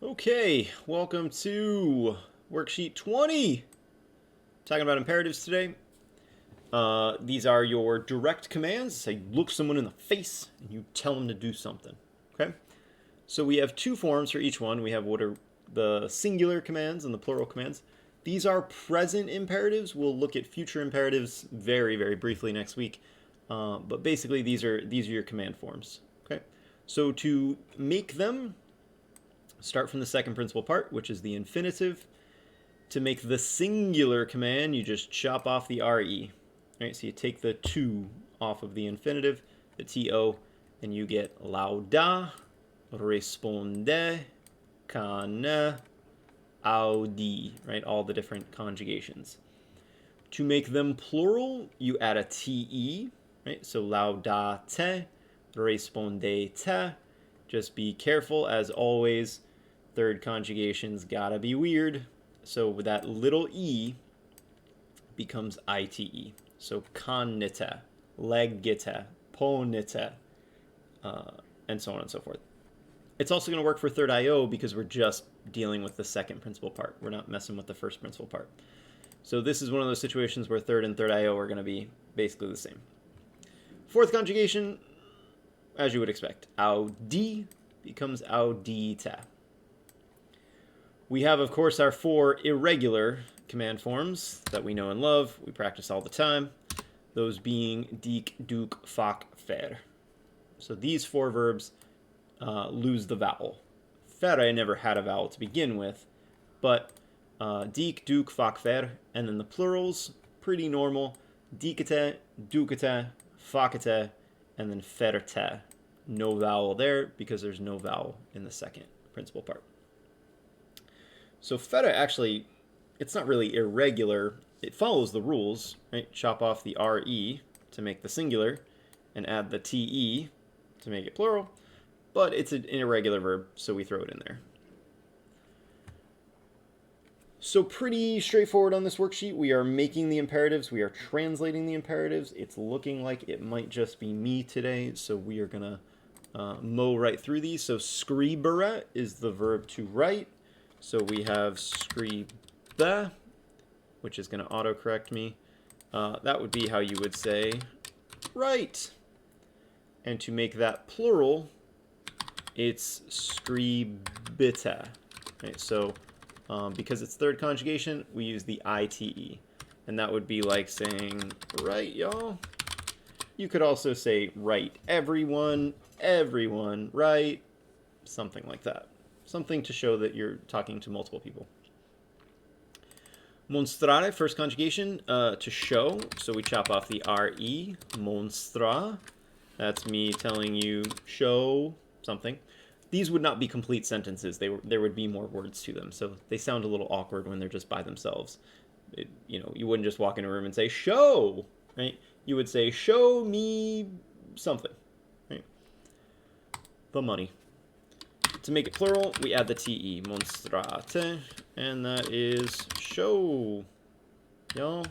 Okay, welcome to Worksheet 20. Talking about imperatives today. These are your direct commands. So you look someone in the face and you tell them to do something. Okay? So we have two forms for each one. We have what are the singular commands and the plural commands. These are present imperatives. We'll look at future imperatives very, very briefly next week. But basically, these are your command forms. Okay? So to make them, start from the second principal part, which is the infinitive. To make the singular command, you just chop off the RE. Right, so you take the to off of the infinitive, the TO, and you get lauda, responde, cane, audi, right? All the different conjugations. To make them plural, you add a TE, right? So laudate, respondete. Just be careful, as always. Third conjugation's gotta be weird. So that little e becomes ITE. So connite, legite, ponite, and so on and so forth. It's also going to work for third IO because we're just dealing with the second principal part. We're not messing with the first principal part. So this is one of those situations where third and third IO are going to be basically the same. Fourth conjugation, as you would expect, audi becomes audita. We have, of course, our four irregular command forms that we know and love. We practice all the time. Those being dik, duk, fak, fer. So these four verbs lose the vowel. Fere never had a vowel to begin with, but dik, duk, fak, fer, and then the plurals, pretty normal. Dikete, dukete, fakete, and then ferte. No vowel there because there's no vowel in the second principal part. So feta actually, it's not really irregular. It follows the rules, right? Chop off the RE to make the singular and add the TE to make it plural. But it's an irregular verb, so we throw it in there. So pretty straightforward on this worksheet. We are making the imperatives. We are translating the imperatives. It's looking like it might just be me today, so we are going to mow right through these. So scribere is the verb to write. So we have scribe, which is going to autocorrect me. That would be how you would say write. And to make that plural, it's scribita. Right? So because it's third conjugation, we use the ITE. And that would be like saying, right, y'all. You could also say, right, everyone, right, something like that. Something to show that you're talking to multiple people. Monstrare, first conjugation, to show. So we chop off the RE, monstra. That's me telling you, show something. These would not be complete sentences. There would be more words to them. So they sound a little awkward when they're just by themselves. You wouldn't just walk in a room and say, show, right? You would say, show me something, right? The money. To make it plural, we add the TE, monstrate, and that is show. Y'all,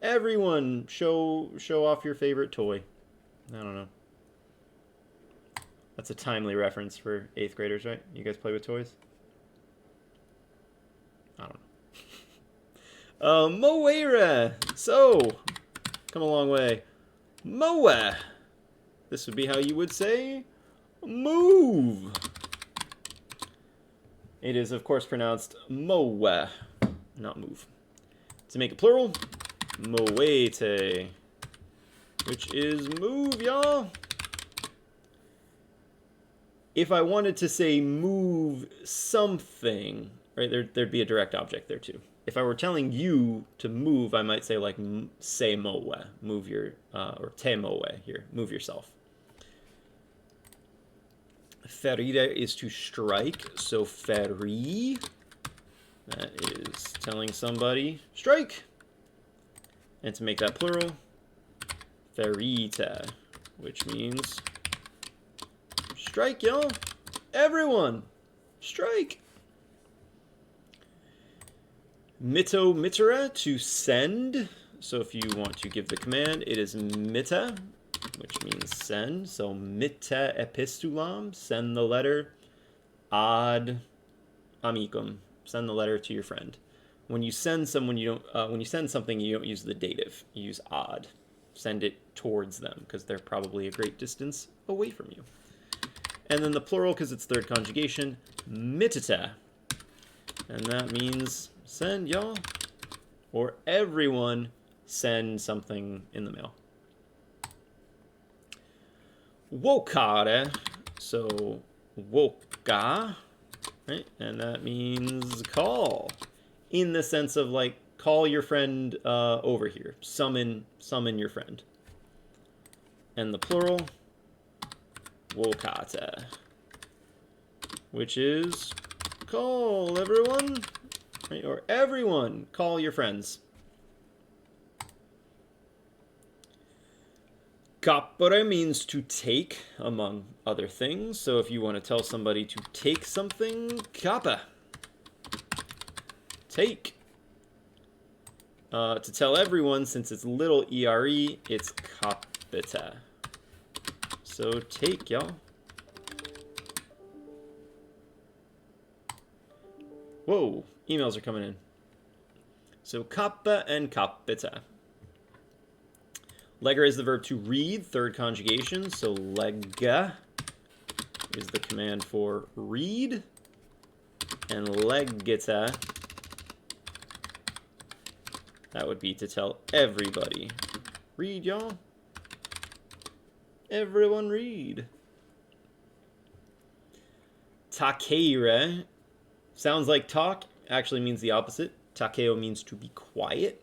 everyone, show off your favorite toy. I don't know. That's a timely reference for 8th graders, right? You guys play with toys? I don't know. Moere. So, come a long way. Moe. This would be how you would say move. It is, of course, pronounced moe, not move. To make it plural, moete, which is move, y'all. If I wanted to say move something, right, there'd be a direct object there too. If I were telling you to move, I might say like se moe, move your, or te moe here, move yourself. Ferire is to strike, so feri, that is telling somebody, strike! And to make that plural, ferita, which means strike, y'all! Everyone! Strike! Mito mittere, to send, so if you want to give the command, it is mitte, which means send. So mitte epistulam, send the letter. Ad amicum. Send the letter to your friend. When you send someone, you don't. When you send something, you don't use the dative. You use ad. Send it towards them because they're probably a great distance away from you. And then the plural, because it's third conjugation, mittita. And that means send, y'all. Or everyone send something in the mail. Wokare. So, woka. Right? And that means call. In the sense of, like, call your friend over here. Summon your friend. And the plural, wokata. Which is call everyone. Right? Or everyone, call your friends. Kapare means to take, among other things. So if you want to tell somebody to take something, kappa. Take. To tell everyone, since it's little ere, it's kapita. So take, y'all. Whoa, emails are coming in. So kappa and kapita. Legger is the verb to read, third conjugation. So legga is the command for read. And leggita, that would be to tell everybody. Read, y'all. Everyone read. Takeire sounds like talk, actually means the opposite. Takeo means to be quiet.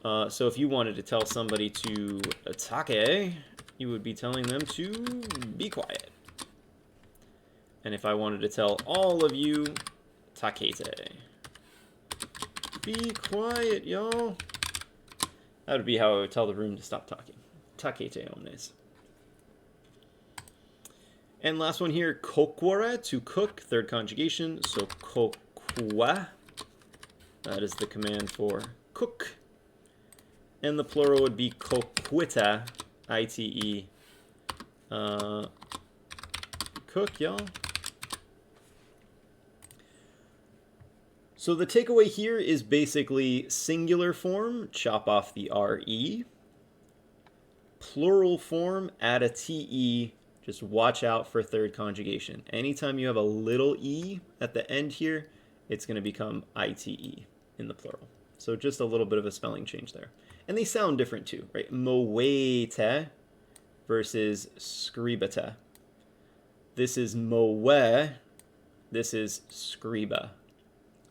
So if you wanted to tell somebody to take, you would be telling them to be quiet. And if I wanted to tell all of you, takete. Be quiet, y'all. That would be how I would tell the room to stop talking. Takete omnes. And last one here, kokwara, to cook, third conjugation. So kokwa, that is the command for cook. And the plural would be kokwita, I-T-E. Cook, y'all. So the takeaway here is basically singular form, chop off the R-E. Plural form, add a T-E. Just watch out for third conjugation. Anytime you have a little e at the end here, it's going to become I-T-E in the plural. So just a little bit of a spelling change there. And they sound different too, right? Moete versus scribata. This is moe, this is scriba.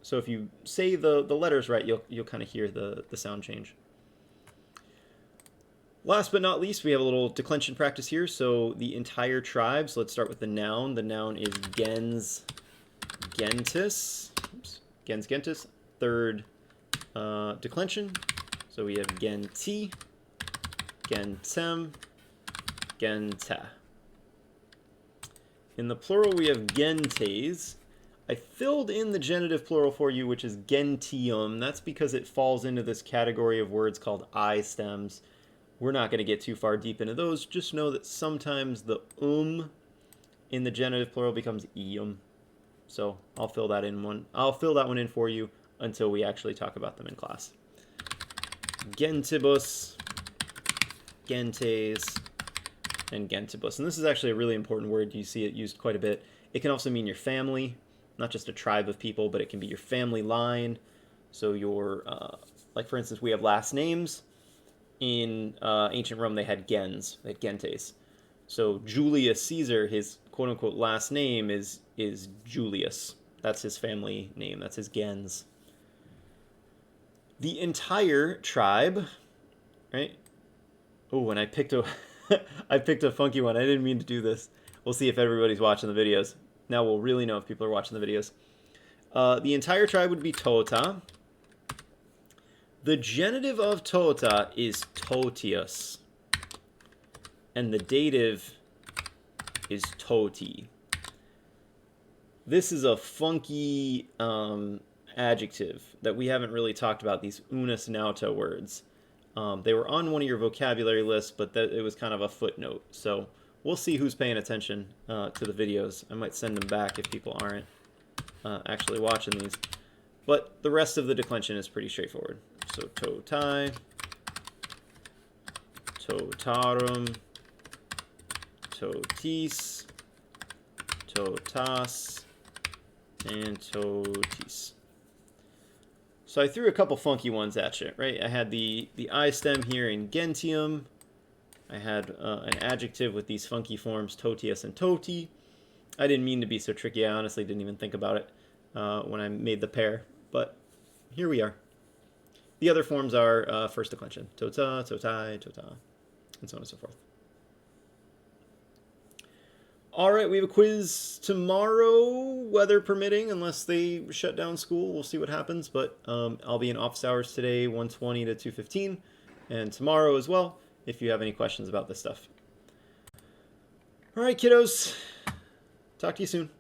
So if you say the letters right, you'll kind of hear the sound change. Last but not least, we have a little declension practice here. So the entire tribe, so let's start with the noun. The noun is gens gentis. Oops. Gens gentis, third declension. So we have genti, gentem, genta. In the plural, we have gentes. I filled in the genitive plural for you, which is gentium. That's because it falls into this category of words called I stems. We're not going to get too far deep into those. Just know that sometimes the in the genitive plural becomes ium. So I'll fill that one in for you until we actually talk about them in class. Gentibus, gentes, and gentibus. And this is actually a really important word. You see it used quite a bit. It can also mean your family, not just a tribe of people, but it can be your family line. So your, like for instance, we have last names. In ancient Rome, they had gens, they had gentes. So Julius Caesar, his quote-unquote last name is Julius. That's his family name. That's his gens. The entire tribe, right? Oh, and I picked a I picked a funky one. I didn't mean to do this. We'll see if everybody's watching the videos. Now we'll really know if people are watching the videos. The entire tribe would be tota. The genitive of tota is totius. And the dative is toti. This is a funky adjective that we haven't really talked about, these unus nauta words. They were on one of your vocabulary lists, but it was kind of a footnote. So we'll see who's paying attention to the videos. I might send them back if people aren't. actually watching these. But the rest of the declension is pretty straightforward. So toe tie, toe tarum, toe tis, toe tas, and toe tis. So I threw a couple funky ones at you, right? I had the I stem here in gentium. I had an adjective with these funky forms, totius and toti. I didn't mean to be so tricky. I honestly didn't even think about it when I made the pair. But here we are. The other forms are first declension. Tota, totai, tota, and so on and so forth. All right, we have a quiz tomorrow, weather permitting, unless they shut down school. We'll see what happens, but I'll be in office hours today, 1:20 to 2:15, and tomorrow as well, if you have any questions about this stuff. All right, kiddos. Talk to you soon.